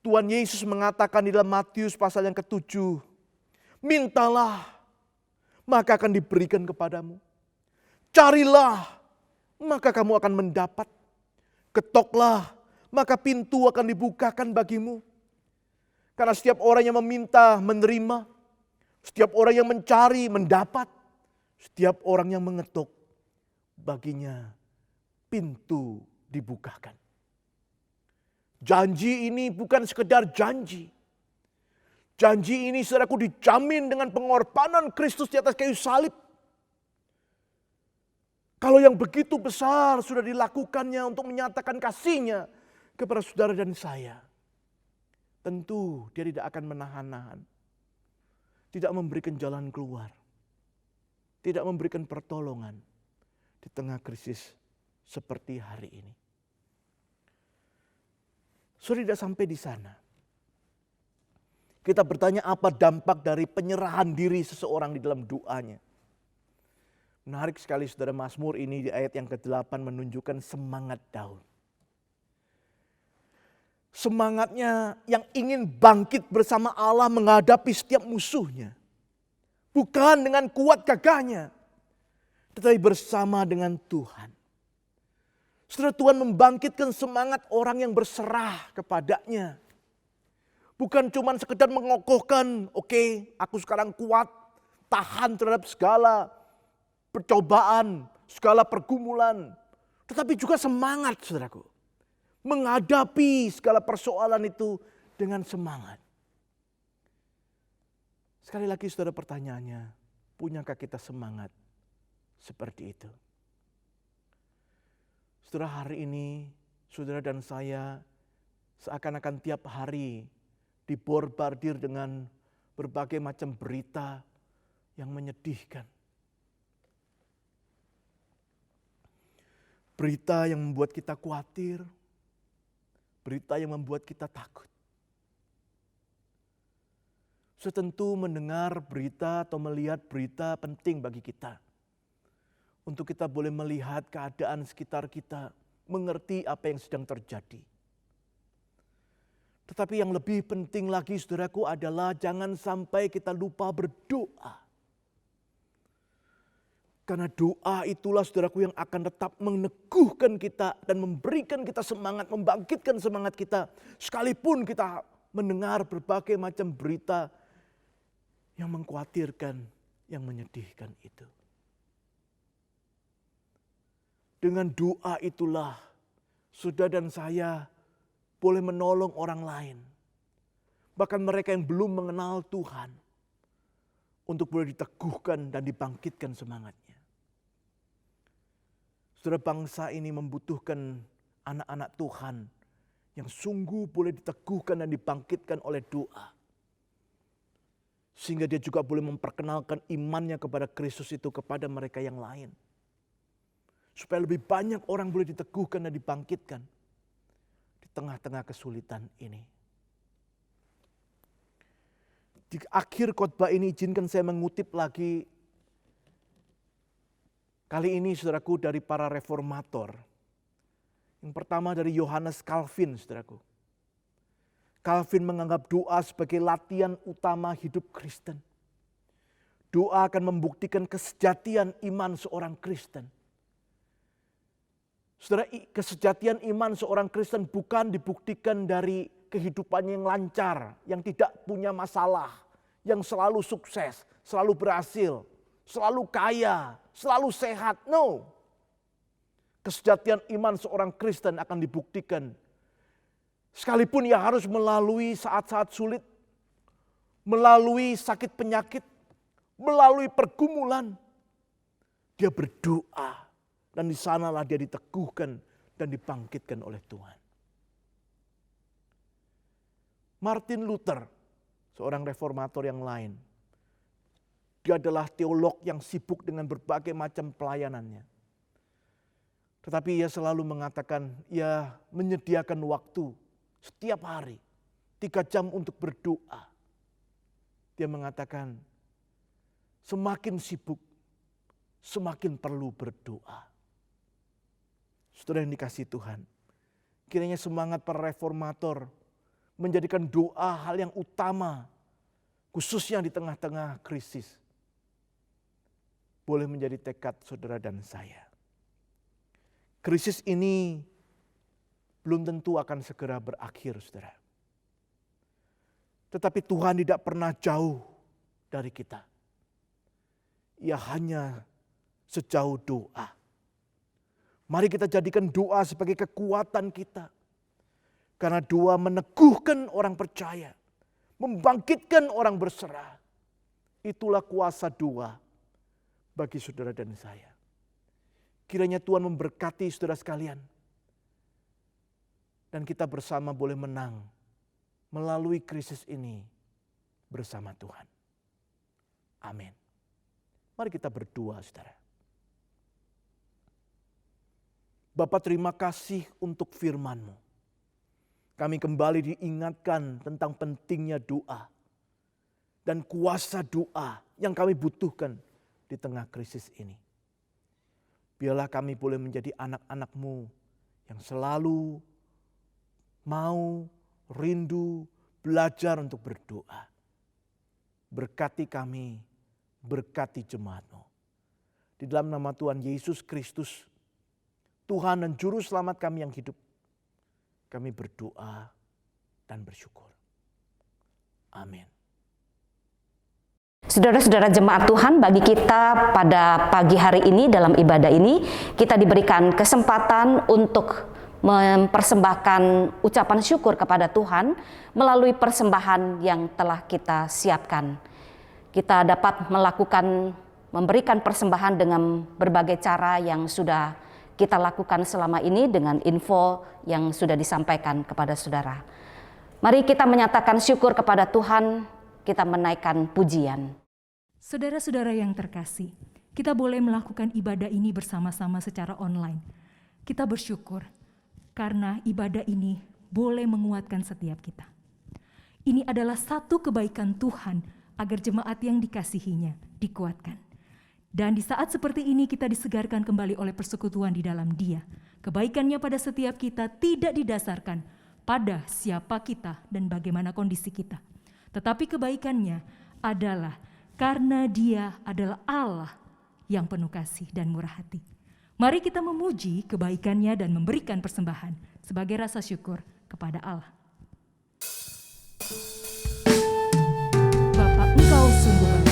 Tuhan Yesus mengatakan di dalam Matius pasal yang ke-7, mintalah maka akan diberikan kepadamu. Carilah maka kamu akan mendapat. Ketoklah maka pintu akan dibukakan bagimu. Karena setiap orang yang meminta menerima. Setiap orang yang mencari mendapat. Setiap orang yang mengetuk baginya pintu dibukakan. Janji ini bukan sekedar janji. Janji ini saudaraku dijamin dengan pengorbanan Kristus di atas kayu salib. Kalau yang begitu besar sudah dilakukannya untuk menyatakan kasihnya kepada saudara dan saya. Tentu dia tidak akan menahan-nahan. Tidak memberikan jalan keluar. Tidak memberikan pertolongan di tengah krisis seperti hari ini. Sudah tidak sampai di sana. Kita bertanya apa dampak dari penyerahan diri seseorang di dalam doanya. Menarik sekali saudara, Mazmur ini di ayat yang ke-8 menunjukkan semangat Daud. Semangatnya yang ingin bangkit bersama Allah menghadapi setiap musuhnya. Bukan dengan kuat gagahnya, tetapi bersama dengan Tuhan. Saudara, Tuhan membangkitkan semangat orang yang berserah kepadanya. Bukan cuma sekedar mengokohkan, oke, aku sekarang kuat, tahan terhadap segala percobaan, segala pergumulan. Tetapi juga semangat, saudaraku. Menghadapi segala persoalan itu dengan semangat. Sekali lagi saudara, pertanyaannya, Punyakah kita semangat seperti itu? Saudara, hari ini saudara dan saya seakan-akan tiap hari dibombardir dengan berbagai macam berita yang menyedihkan. Berita yang membuat kita khawatir, berita yang membuat kita takut. Tentu mendengar berita atau melihat berita penting bagi kita. Untuk kita boleh melihat keadaan sekitar kita, mengerti apa yang sedang terjadi. Tetapi yang lebih penting lagi saudaraku adalah jangan sampai kita lupa berdoa. Karena doa itulah saudaraku yang akan tetap meneguhkan kita dan memberikan kita semangat, membangkitkan semangat kita. Sekalipun kita mendengar berbagai macam berita yang mengkhawatirkan, yang menyedihkan itu. Dengan doa itulah saudara dan saya boleh menolong orang lain. Bahkan mereka yang belum mengenal Tuhan. Untuk boleh diteguhkan dan dibangkitkan semangatnya. Saudara, bangsa ini membutuhkan anak-anak Tuhan. Yang sungguh boleh diteguhkan dan dibangkitkan oleh doa. Sehingga dia juga boleh memperkenalkan imannya kepada Kristus itu kepada mereka yang lain. Supaya lebih banyak orang boleh diteguhkan dan dibangkitkan di tengah-tengah kesulitan ini. Di akhir khotbah ini izinkan saya mengutip lagi. Kali ini saudaraku dari para reformator. Yang pertama dari Yohanes Calvin saudaraku. Calvin menganggap doa sebagai latihan utama hidup Kristen. Doa akan membuktikan kesejatian iman seorang Kristen. Saudara, kesejatian iman seorang Kristen bukan dibuktikan dari kehidupannya yang lancar, yang tidak punya masalah, yang selalu sukses, selalu berhasil, selalu kaya, selalu sehat. No. Kesejatian iman seorang Kristen akan dibuktikan sekalipun ia harus melalui saat-saat sulit, melalui sakit penyakit, melalui pergumulan. Dia berdoa. Dan di sanalah dia diteguhkan dan dibangkitkan oleh Tuhan. Martin Luther, seorang reformator yang lain. Dia adalah teolog yang sibuk dengan berbagai macam pelayanannya. Tetapi ia selalu mengatakan, ia menyediakan waktu setiap hari 3 jam untuk berdoa. Dia mengatakan, semakin sibuk, semakin perlu berdoa. Saudara yang dikasihi Tuhan, kiranya semangat para reformator menjadikan doa hal yang utama, khususnya di tengah-tengah krisis, boleh menjadi tekad saudara dan saya. Krisis ini belum tentu akan segera berakhir, saudara. Tetapi Tuhan tidak pernah jauh dari kita. Ia hanya sejauh doa. Mari kita jadikan doa sebagai kekuatan kita. Karena doa meneguhkan orang percaya. Membangkitkan orang berserah. Itulah kuasa doa bagi saudara dan saya. Kiranya Tuhan memberkati saudara sekalian. Dan kita bersama boleh menang melalui krisis ini bersama Tuhan. Amin. Mari kita berdoa saudara. Bapa, terima kasih untuk firman-Mu. Kami kembali diingatkan tentang pentingnya doa. Dan kuasa doa yang kami butuhkan di tengah krisis ini. Biarlah kami boleh menjadi anak-anak-Mu yang selalu mau, rindu, belajar untuk berdoa. Berkati kami, berkati jemaat-Mu. Di dalam nama Tuhan Yesus Kristus, Tuhan dan Juru Selamat kami yang hidup, kami berdoa dan bersyukur. Amin. Saudara-saudara jemaat Tuhan, bagi kita pada pagi hari ini dalam ibadah ini, kita diberikan kesempatan untuk mempersembahkan ucapan syukur kepada Tuhan melalui persembahan yang telah kita siapkan. Kita dapat melakukan memberikan persembahan dengan berbagai cara yang sudah kita lakukan selama ini dengan info yang sudah disampaikan kepada saudara. Mari kita menyatakan syukur kepada Tuhan, kita menaikkan pujian. Saudara-saudara yang terkasih, kita boleh melakukan ibadah ini bersama-sama secara online. Kita bersyukur karena ibadah ini boleh menguatkan setiap kita. Ini adalah satu kebaikan Tuhan agar jemaat yang dikasihinya dikuatkan. Dan di saat seperti ini kita disegarkan kembali oleh persekutuan di dalam Dia. Kebaikannya pada setiap kita tidak didasarkan pada siapa kita dan bagaimana kondisi kita. Tetapi kebaikannya adalah karena Dia adalah Allah yang penuh kasih dan murah hati. Mari kita memuji kebaikannya dan memberikan persembahan sebagai rasa syukur kepada Allah. Bapa, Engkau sungguh baik.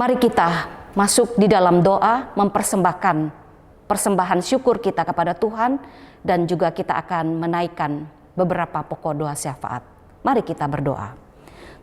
Mari kita masuk di dalam doa mempersembahkan persembahan syukur kita kepada Tuhan dan juga kita akan menaikkan beberapa pokok doa syafaat. Mari kita berdoa.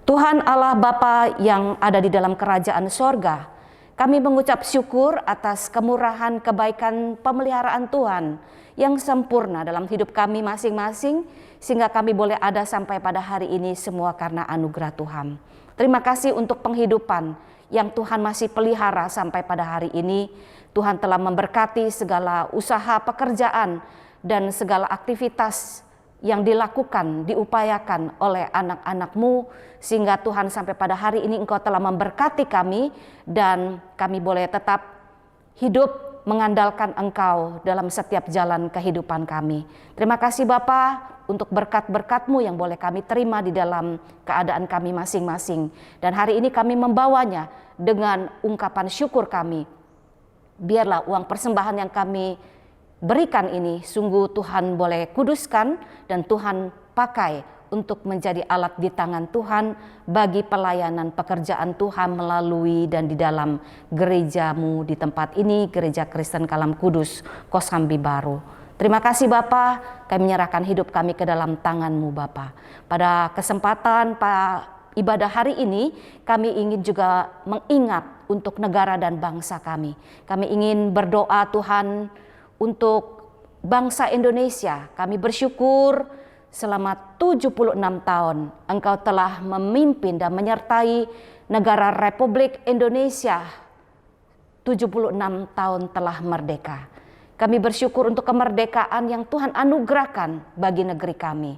Tuhan Allah Bapa yang ada di dalam kerajaan sorga, kami mengucap syukur atas kemurahan, kebaikan, pemeliharaan Tuhan yang sempurna dalam hidup kami masing-masing sehingga kami boleh ada sampai pada hari ini semua karena anugerah Tuhan. Terima kasih untuk penghidupan yang Tuhan masih pelihara sampai pada hari ini. Tuhan telah memberkati segala usaha pekerjaan dan segala aktivitas yang dilakukan, diupayakan oleh anak-anak-Mu, sehingga Tuhan sampai pada hari ini Engkau telah memberkati kami dan kami boleh tetap hidup mengandalkan Engkau dalam setiap jalan kehidupan kami. Terima kasih Bapa untuk berkat-berkat-Mu yang boleh kami terima di dalam keadaan kami masing-masing. Dan hari ini kami membawanya dengan ungkapan syukur kami. Biarlah uang persembahan yang kami berikan ini sungguh Tuhan boleh kuduskan dan Tuhan pakai untuk menjadi alat di tangan Tuhan bagi pelayanan pekerjaan Tuhan melalui dan di dalam gerejamu di tempat ini, Gereja Kristen Kalam Kudus, Kosambi Baru. Terima kasih Bapa, kami menyerahkan hidup kami ke dalam tangan-Mu Bapa. Pada kesempatan ibadah hari ini, kami ingin juga mengingat untuk negara dan bangsa kami. Kami ingin berdoa Tuhan untuk bangsa Indonesia. Kami bersyukur selama 76 tahun Engkau telah memimpin dan menyertai negara Republik Indonesia. 76 tahun telah merdeka. Kami bersyukur untuk kemerdekaan yang Tuhan anugerahkan bagi negeri kami.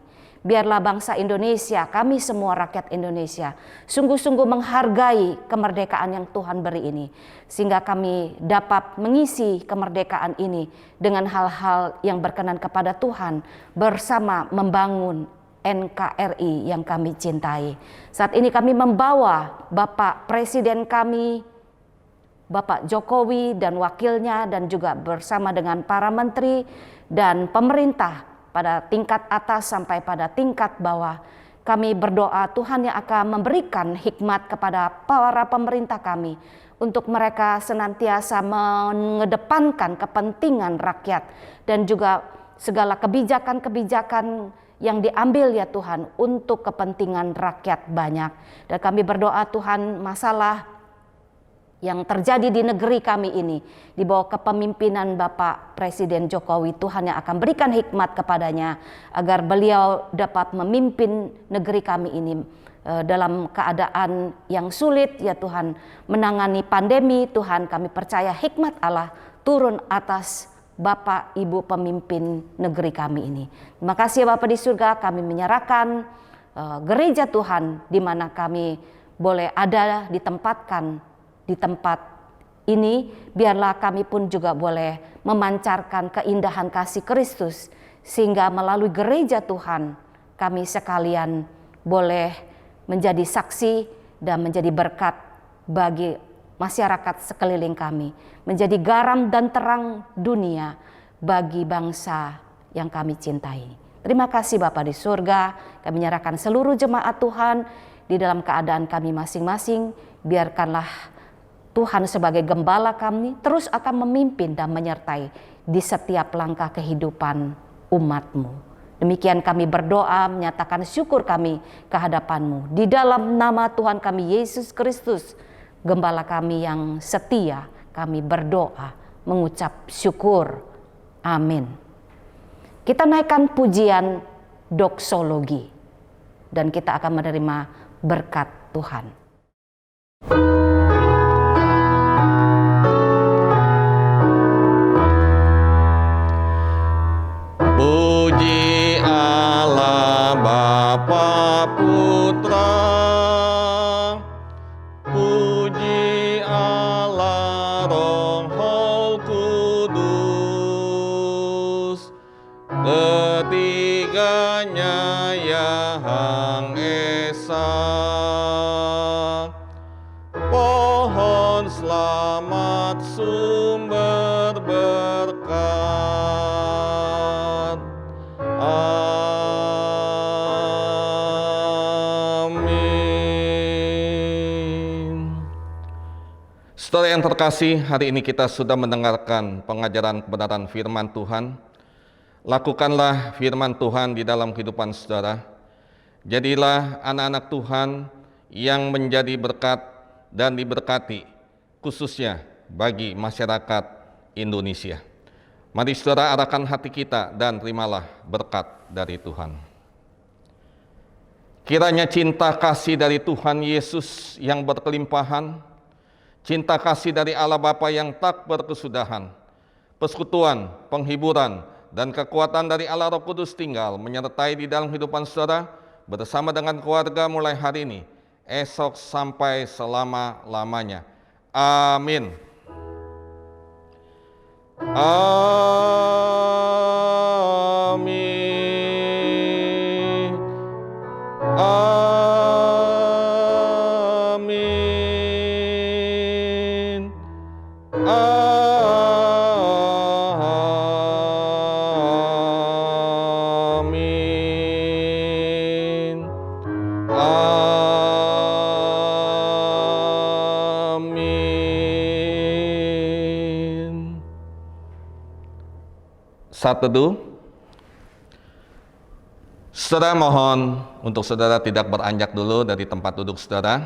Biarlah bangsa Indonesia, kami semua rakyat Indonesia, sungguh-sungguh menghargai kemerdekaan yang Tuhan beri ini. Sehingga kami dapat mengisi kemerdekaan ini dengan hal-hal yang berkenan kepada Tuhan, bersama membangun NKRI yang kami cintai. Saat ini kami membawa Bapak Presiden kami, Bapak Jokowi dan wakilnya, dan juga bersama dengan para menteri dan pemerintah pada tingkat atas sampai pada tingkat bawah. Kami berdoa Tuhan yang akan memberikan hikmat kepada para pemerintah kami untuk mereka senantiasa mengedepankan kepentingan rakyat dan juga segala kebijakan-kebijakan yang diambil ya Tuhan untuk kepentingan rakyat banyak. Dan kami berdoa Tuhan, masalah yang terjadi di negeri kami ini di bawah kepemimpinan Bapak Presiden Jokowi, Tuhan yang akan berikan hikmat kepadanya agar beliau dapat memimpin negeri kami ini dalam keadaan yang sulit ya Tuhan, menangani pandemi. Tuhan, kami percaya hikmat Allah turun atas Bapak Ibu pemimpin negeri kami ini. Terima kasih ya Bapak di surga, kami menyerahkan gereja Tuhan di mana kami boleh ada ditempatkan di tempat ini, biarlah kami pun juga boleh memancarkan keindahan kasih Kristus, sehingga melalui gereja Tuhan kami sekalian boleh menjadi saksi dan menjadi berkat bagi masyarakat sekeliling kami, menjadi garam dan terang dunia bagi bangsa yang kami cintai. Terima kasih Bapa di surga, kami menyerahkan seluruh jemaat Tuhan di dalam keadaan kami masing-masing. Biarkanlah Tuhan sebagai gembala kami terus akan memimpin dan menyertai di setiap langkah kehidupan umat-Mu. Demikian kami berdoa, menyatakan syukur kami ke hadapan-Mu. Di dalam nama Tuhan kami Yesus Kristus, gembala kami yang setia, kami berdoa, mengucap syukur. Amin. Kita naikkan pujian doksologi dan kita akan menerima berkat Tuhan. Puji Allah Bapa Putra, puji Allah Roh Kudus, ketiganya Yang Esa. Pohon selamat sumber berkat. Amin. Saudara yang terkasih, hari ini kita sudah mendengarkan pengajaran kebenaran firman Tuhan. Lakukanlah firman Tuhan di dalam kehidupan saudara. Jadilah anak-anak Tuhan yang menjadi berkat dan diberkati, khususnya bagi masyarakat Indonesia. Mari saudara arahkan hati kita dan terimalah berkat dari Tuhan. Kiranya cinta kasih dari Tuhan Yesus yang berkelimpahan, cinta kasih dari Allah Bapa yang tak berkesudahan, persekutuan, penghiburan, dan kekuatan dari Allah Roh Kudus tinggal menyertai di dalam kehidupan saudara bersama dengan keluarga mulai hari ini, esok sampai selama-lamanya. Amin. Amin. Amin. Amin. Saat teduh, saudara mohon untuk saudara tidak beranjak dulu dari tempat duduk saudara.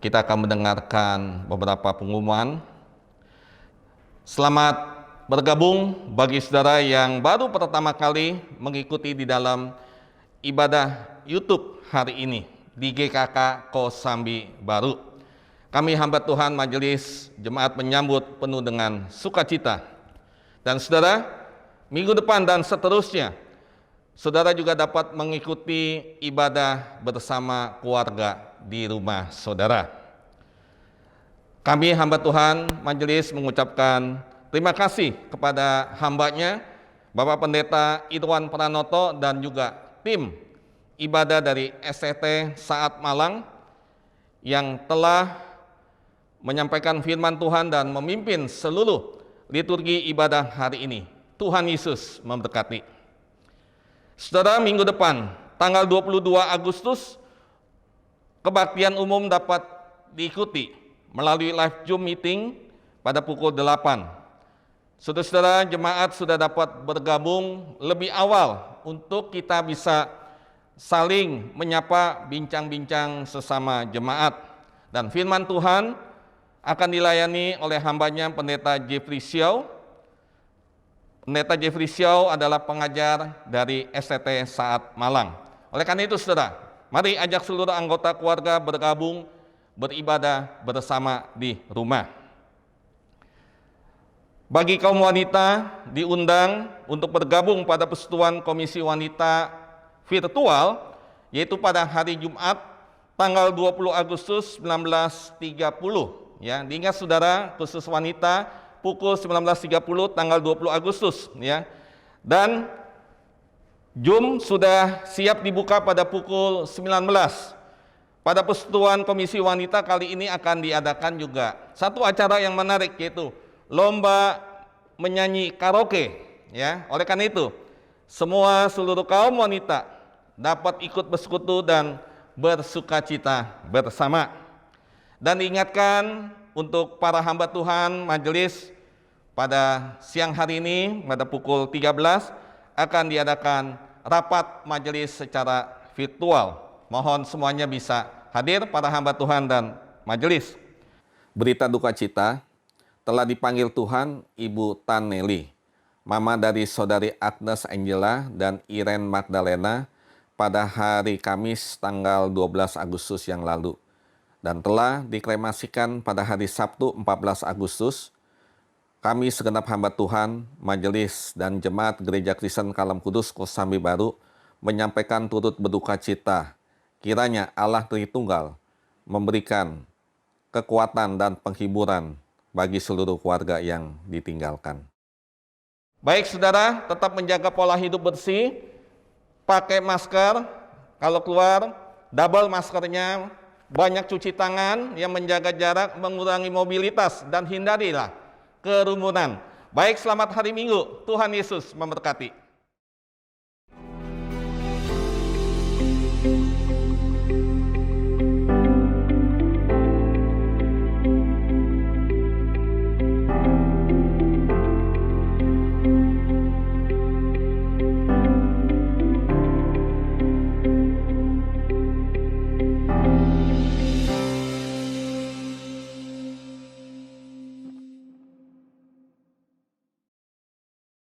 Kita akan mendengarkan beberapa pengumuman. Selamat bergabung bagi saudara yang baru pertama kali mengikuti di dalam ibadah YouTube hari ini di GKK Kosambi Baru. Kami hamba Tuhan Majelis Jemaat menyambut penuh dengan sukacita. Dan saudara, minggu depan dan seterusnya, saudara juga dapat mengikuti ibadah bersama keluarga di rumah saudara. Kami hamba Tuhan Majelis mengucapkan terima kasih kepada hambanya, Bapak Pendeta Irwan Pranoto dan juga tim ibadah dari SCT Saat Malang yang telah menyampaikan firman Tuhan dan memimpin seluruh liturgi ibadah hari ini. Tuhan Yesus memberkati. Saudara, minggu depan, tanggal 22 Agustus, kebaktian umum dapat diikuti melalui live Zoom meeting pada pukul 8. Saudara-saudara jemaat sudah dapat bergabung lebih awal untuk kita bisa saling menyapa, bincang-bincang sesama jemaat. Dan firman Tuhan akan dilayani oleh hambanya Pendeta Jeffrey Xiao. Pendeta Jeffrey Xiao adalah pengajar dari SCT Saat Malang. Oleh karena itu saudara, mari ajak seluruh anggota keluarga bergabung beribadah bersama di rumah. Bagi kaum wanita diundang untuk bergabung pada persekutuan Komisi Wanita virtual, yaitu pada hari Jumat tanggal 20 Agustus 1930. Ya, diingat saudara, khusus wanita pukul 19.30 tanggal 20 Agustus. Ya, dan Zoom sudah siap dibuka pada pukul 19. Pada persekutuan Komisi Wanita kali ini akan diadakan juga satu acara yang menarik, yaitu lomba menyanyi karaoke, ya. Oleh karena itu, seluruh kaum wanita dapat ikut bersekutu dan bersukacita bersama. Dan diingatkan untuk para hamba Tuhan majelis, pada siang hari ini pada pukul 13 akan diadakan rapat majelis secara virtual. Mohon semuanya bisa hadir, para hamba Tuhan dan majelis. Berita duka cita, telah dipanggil Tuhan Ibu Tan Nelly, mama dari saudari Agnes Angela dan Irene Magdalena pada hari Kamis tanggal 12 Agustus yang lalu, dan telah dikremasikan pada hari Sabtu 14 Agustus. Kami segenap hamba Tuhan, majelis dan jemaat Gereja Kristen Kalam Kudus Kosambi Baru menyampaikan turut berduka cita. Kiranya Allah Tritunggal memberikan kekuatan dan penghiburan bagi seluruh keluarga yang ditinggalkan. Baik saudara, tetap menjaga pola hidup bersih, pakai masker, kalau keluar double maskernya, banyak cuci tangan, yang menjaga jarak, mengurangi mobilitas, dan hindarilah kerumunan. Baik, selamat hari Minggu, Tuhan Yesus memberkati.